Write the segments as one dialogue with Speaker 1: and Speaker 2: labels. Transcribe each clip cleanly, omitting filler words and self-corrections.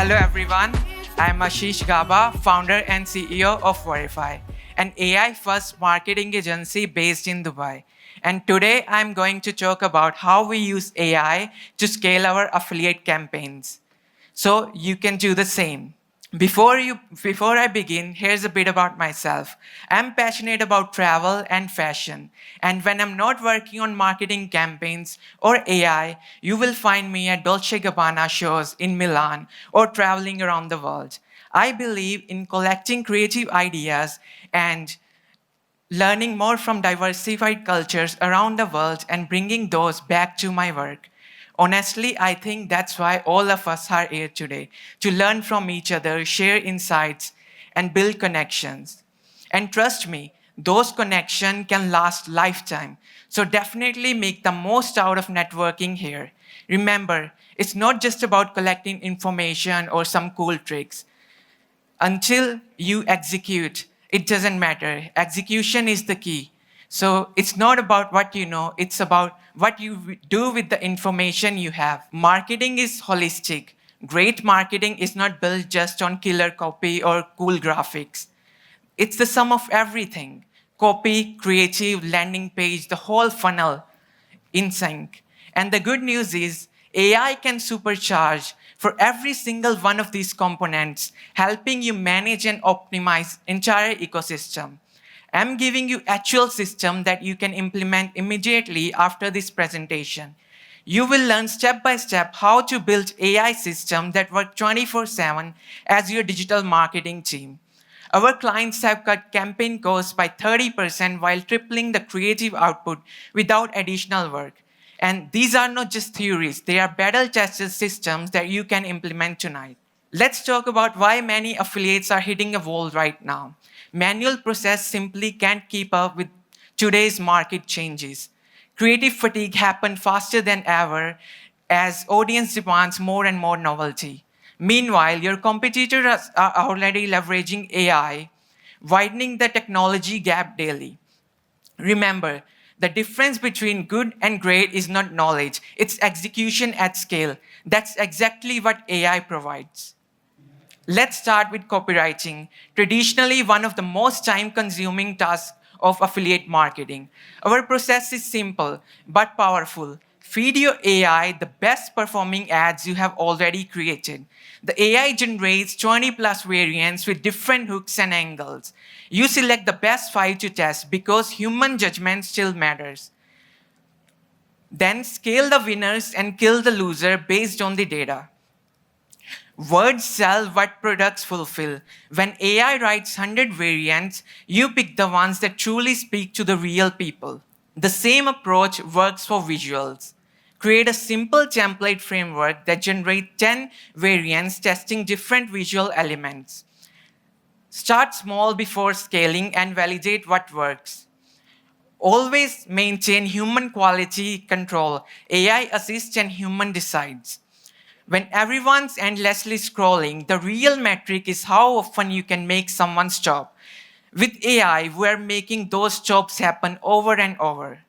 Speaker 1: Hello everyone, I'm Ashish Gaba, founder and CEO of Verify, an AI-first marketing agency based in Dubai. And today I'm going to talk about how we use AI to scale our affiliate campaigns. So you can do the same. Before I begin, here's a bit about myself. I'm passionate about travel and fashion. And when I'm not working on marketing campaigns or AI, you will find me at Dolce Gabbana shows in Milan or traveling around the world. I believe in collecting creative ideas and learning more from diversified cultures around the world and bringing those back to my work. Honestly, I think that's why all of us are here today, to learn from each other, share insights, and build connections. And trust me, those connections can last lifetime. So definitely make the most out of networking here. Remember, it's not just about collecting information or some cool tricks. Until you execute, it doesn't matter. Execution is the key. So it's not about what you know, it's about what you do with the information you have. Marketing is holistic. Great marketing is not built just on killer copy or cool graphics. It's the sum of everything. Copy, creative, landing page, the whole funnel in sync. And the good news is AI can supercharge for every single one of these components, helping you manage and optimize entire ecosystem. I'm giving you actual system that you can implement immediately after this presentation. You will learn step by step how to build AI systems that work 24/7 as your digital marketing team. Our clients have cut campaign costs by 30% while tripling the creative output without additional work. And these are not just theories, they are battle-tested systems that you can implement tonight. Let's talk about why many affiliates are hitting a wall right now. Manual process simply can't keep up with today's market changes. Creative fatigue happened faster than ever as audience demands more and more novelty. Meanwhile, your competitors are already leveraging AI, widening the technology gap daily. Remember, the difference between good and great is not knowledge, it's execution at scale. That's exactly what AI provides. Let's start with copywriting, traditionally one of the most time-consuming tasks of affiliate marketing. Our process is simple but powerful. Feed your AI the best performing ads you have already created. The AI generates 20 plus variants with different hooks and angles. You select the best 5 to test because human judgment still matters. Then scale the winners and kill the loser based on the data. Words sell what products fulfill. When AI writes 100 variants, you pick the ones that truly speak to the real people. The same approach works for visuals. Create a simple template framework that generates 10 variants testing different visual elements. Start small before scaling and validate what works. Always maintain human quality control. AI assists and human decides. When everyone's endlessly scrolling, the real metric is how often you can make someone stop. With AI, we're making those stops happen over and over.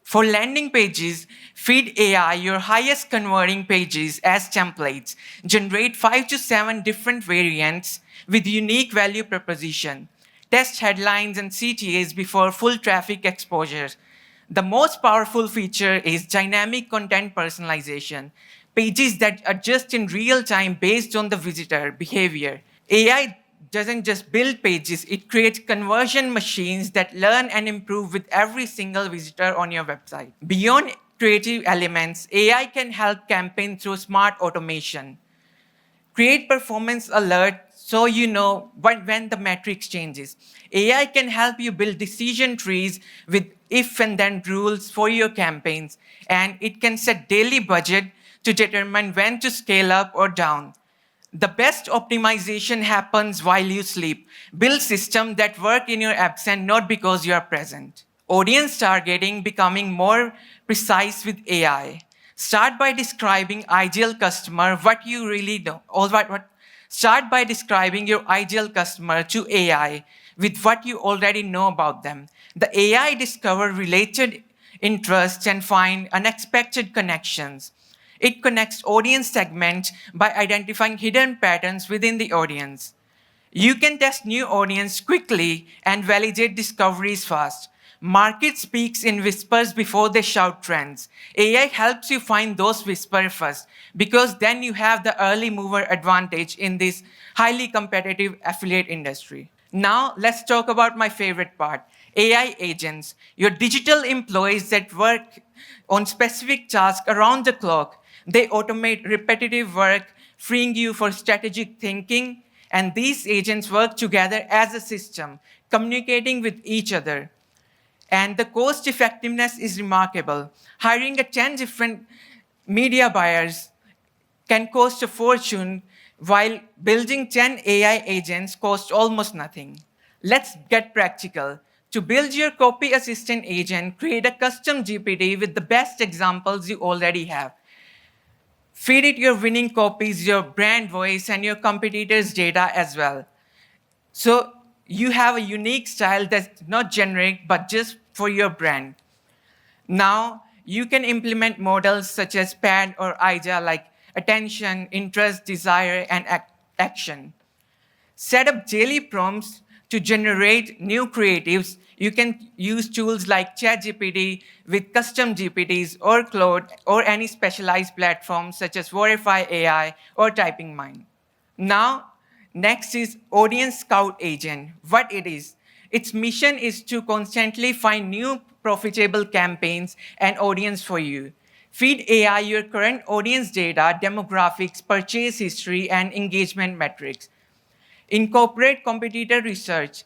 Speaker 1: For landing pages, feed AI your highest converting pages as templates. Generate 5 to 7 different variants with unique value proposition. Test headlines and CTAs before full traffic exposure. The most powerful feature is dynamic content personalization. Pages that adjust in real time based on the visitor behavior. AI doesn't just build pages, it creates conversion machines that learn and improve with every single visitor on your website. Beyond creative elements, AI can help campaign through smart automation. Create performance alert so you know when the metrics changes. AI can help you build decision trees with if and then rules for your campaigns, and it can set daily budget to determine when to scale up or down. The best optimization happens while you sleep. Build systems that work in your absence, not because you are present. Audience targeting becoming more precise with AI. Start by describing ideal customer, what you really know. Start by describing your ideal customer to AI with what you already know about them. The AI discover related interests and find unexpected connections. It connects audience segments by identifying hidden patterns within the audience. You can test new audience quickly and validate discoveries fast. Market speaks in whispers before they shout trends. AI helps you find those whispers first because then you have the early mover advantage in this highly competitive affiliate industry. Now, let's talk about my favorite part, AI agents, your digital employees that work on specific tasks around the clock. They automate repetitive work, freeing you for strategic thinking, and these agents work together as a system, communicating with each other. And the cost effectiveness is remarkable. Hiring a 10 different media buyers can cost a fortune, while building 10 AI agents costs almost nothing. Let's get practical. To build your copy assistant agent, create a custom GPT with the best examples you already have. Feed it your winning copies, your brand voice, and your competitors' data as well. So you have a unique style that's not generic, but just for your brand. Now, you can implement models such as PAD or IDEA like attention, interest, desire, and action. Set up daily prompts to generate new creatives. You can use tools like ChatGPT with custom GPTs or Claude or any specialized platforms such as Verify AI or Typing Mind. Now, next is Audience Scout Agent. What it is? Its mission is to constantly find new profitable campaigns and audience for you. Feed AI your current audience data, demographics, purchase history, and engagement metrics. Incorporate competitor research.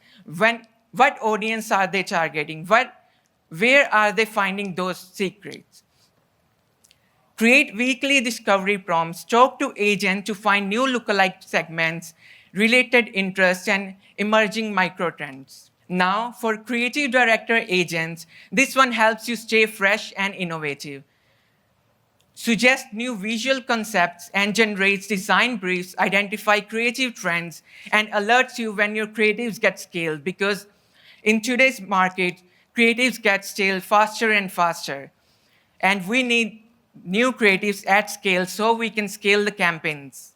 Speaker 1: What audience are they targeting? Where are they finding those secrets? Create weekly discovery prompts. Talk to agents to find new lookalike segments, related interests, and emerging microtrends. Now, for creative director agents, this one helps you stay fresh and innovative. Suggest new visual concepts and generates design briefs, identify creative trends, and alerts you when your creatives get scaled, because in today's market, creatives get scaled faster and faster. And we need new creatives at scale so we can scale the campaigns.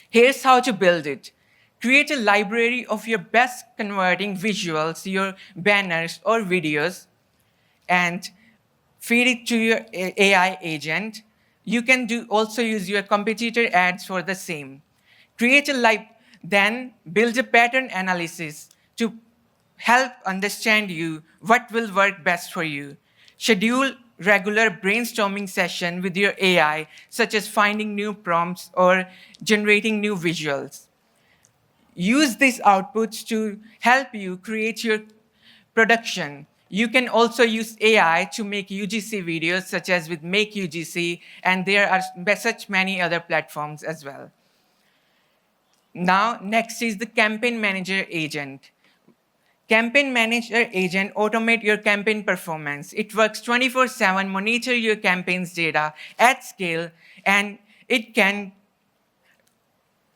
Speaker 1: Here's how to build it. Create a library of your best converting visuals, your banners or videos, and feed it to your AI agent. You can also use your competitor ads for the same. Then build a pattern analysis to help understand you what will work best for you. Schedule regular brainstorming session with your AI, such as finding new prompts or generating new visuals. Use these outputs to help you create your production. You can also use AI to make UGC videos, such as with Make UGC, and there are such many other platforms as well. Now, next is the Campaign Manager Agent. Campaign Manager Agent automate your campaign performance. It works 24/7, monitor your campaign's data at scale, and it can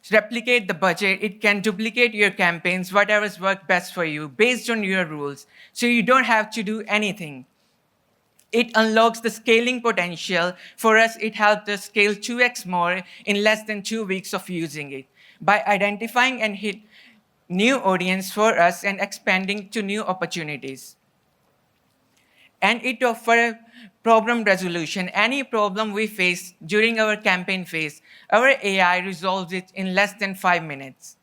Speaker 1: replicate the budget. It can duplicate your campaigns, whatever's worked best for you, based on your rules. So you don't have to do anything. It unlocks the scaling potential. For us, it helped us scale 2x more in less than 2 weeks of using it by identifying and hit new audience for us and expanding to new opportunities. And it offers problem resolution. Any problem we face during our campaign phase, our AI resolves it in less than 5 minutes.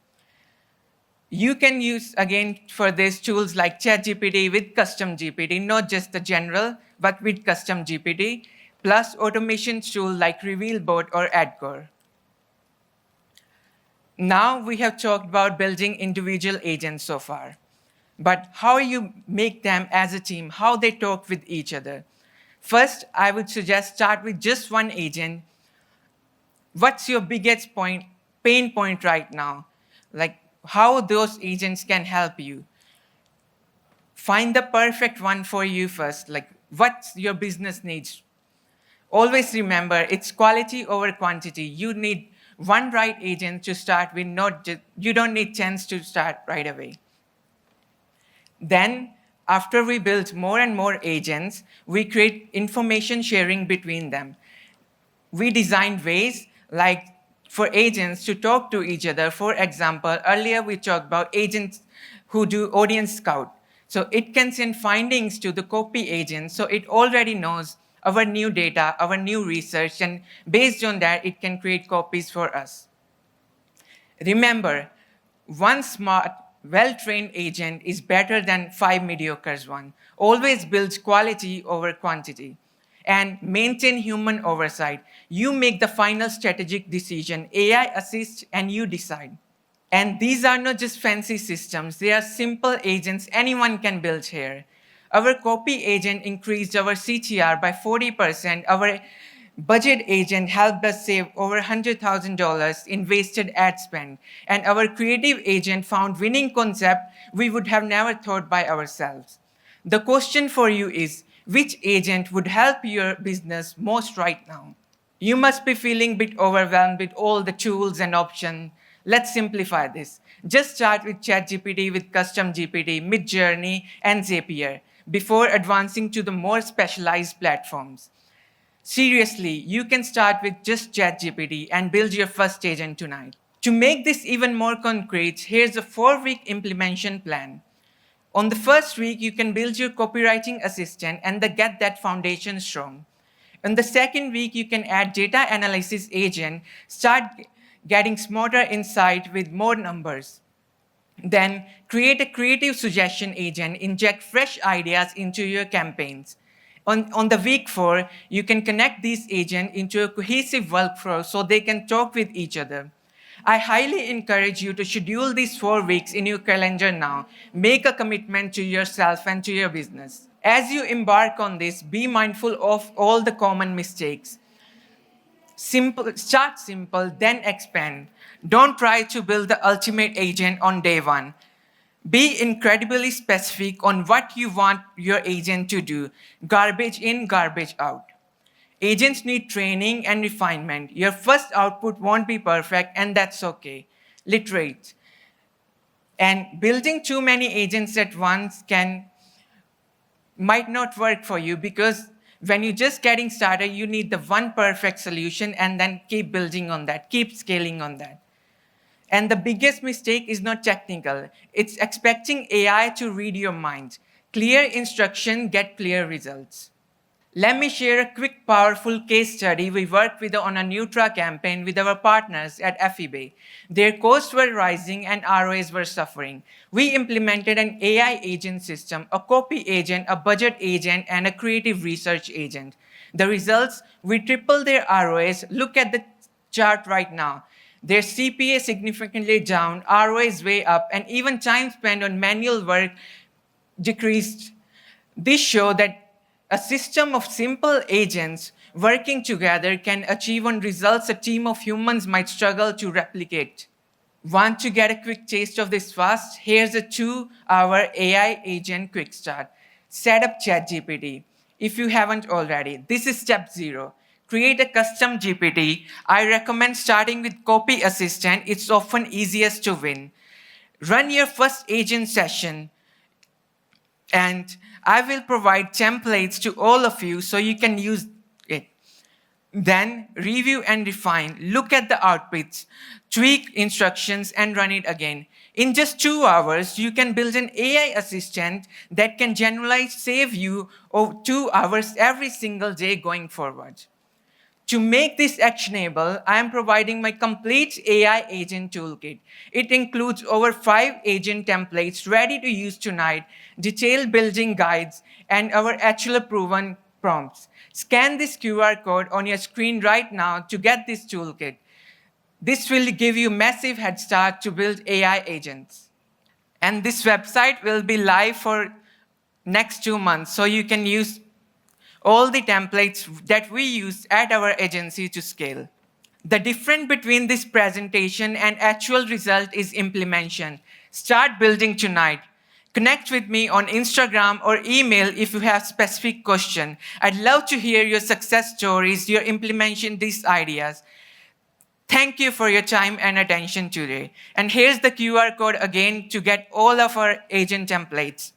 Speaker 1: You can use, again, for this tools like ChatGPT with custom GPT, not just the general, but with custom GPT, plus automation tools like RevealBot or AdCore. Now we have talked about building individual agents so far, but how you make them as a team, how they talk with each other. First, I would suggest start with just one agent. What's your biggest pain point right now? Like how those agents can help you. Find the perfect one for you first, like what your business needs. Always remember, it's quality over quantity. You need one right agent to start with, you don't need 10 to start right away. Then, after we build more and more agents, we create information sharing between them. We designed ways like for agents to talk to each other. For example, earlier we talked about agents who do audience scout. So it can send findings to the copy agent, so it already knows our new data, our new research, and based on that, it can create copies for us. Remember, one smart, well-trained agent is better than 5 mediocre ones. Always build quality over quantity. And maintain human oversight. You make the final strategic decision. AI assists and you decide. And these are not just fancy systems. They are simple agents anyone can build here. Our copy agent increased our CTR by 40%. Our budget agent helped us save over $100,000 in wasted ad spend. And our creative agent found winning concept we would have never thought by ourselves. The question for you is, which agent would help your business most right now? You must be feeling a bit overwhelmed with all the tools and options. Let's simplify this. Just start with ChatGPT, with Custom GPT, Midjourney, and Zapier before advancing to the more specialized platforms. Seriously, you can start with just ChatGPT and build your first agent tonight. To make this even more concrete, here's a 4-week implementation plan. On the first week, you can build your copywriting assistant and get that foundation strong. In the second week, you can add data analysis agent, start getting smarter insight with more numbers. Then create a creative suggestion agent, inject fresh ideas into your campaigns. On the week 4, you can connect these agents into a cohesive workflow so they can talk with each other. I highly encourage you to schedule these 4 weeks in your calendar now. Make a commitment to yourself and to your business. As you embark on this, be mindful of all the common mistakes. Start simple, then expand. Don't try to build the ultimate agent on day 1. Be incredibly specific on what you want your agent to do. Garbage in, garbage out. Agents need training and refinement. Your first output won't be perfect, and that's okay. Literate. And building too many agents at once might not work for you, because when you're just getting started, you need the one perfect solution and then keep building on that, keep scaling on that. And the biggest mistake is not technical. It's expecting AI to read your mind. Clear instruction get clear results. Let me share a quick, powerful case study we worked with on a Nutra campaign with our partners at FeBay. Their costs were rising and ROAs were suffering. We implemented an AI agent system, a copy agent, a budget agent, and a creative research agent. The results, we tripled their ROAs. Look at the chart right now. Their CPA significantly down, ROA is way up, and even time spent on manual work decreased. This shows that a system of simple agents working together can achieve on results a team of humans might struggle to replicate. Want to get a quick taste of this fast? Here's a 2-hour AI agent quick start. Set up ChatGPT if you haven't already. This is step 0. Create a custom GPT. I recommend starting with Copy Assistant. It's often easiest to win. Run your first agent session, and I will provide templates to all of you so you can use it. Then review and refine. Look at the outputs, tweak instructions, and run it again. In just 2 hours, you can build an AI assistant that can generalize, save you 2 hours every single day going forward. To make this actionable, I am providing my complete AI agent toolkit. It includes over 5 agent templates ready to use tonight, detailed building guides, and our actual proven prompts. Scan this QR code on your screen right now to get this toolkit. This will give you a massive head start to build AI agents. And this website will be live for next 2 months, so you can use all the templates that we use at our agency to scale. The difference between this presentation and actual result is implementation. Start building tonight. Connect with me on Instagram or email if you have specific questions. I'd love to hear your success stories, your implementation these ideas. Thank you for your time and attention today. And here's the QR code again to get all of our agent templates.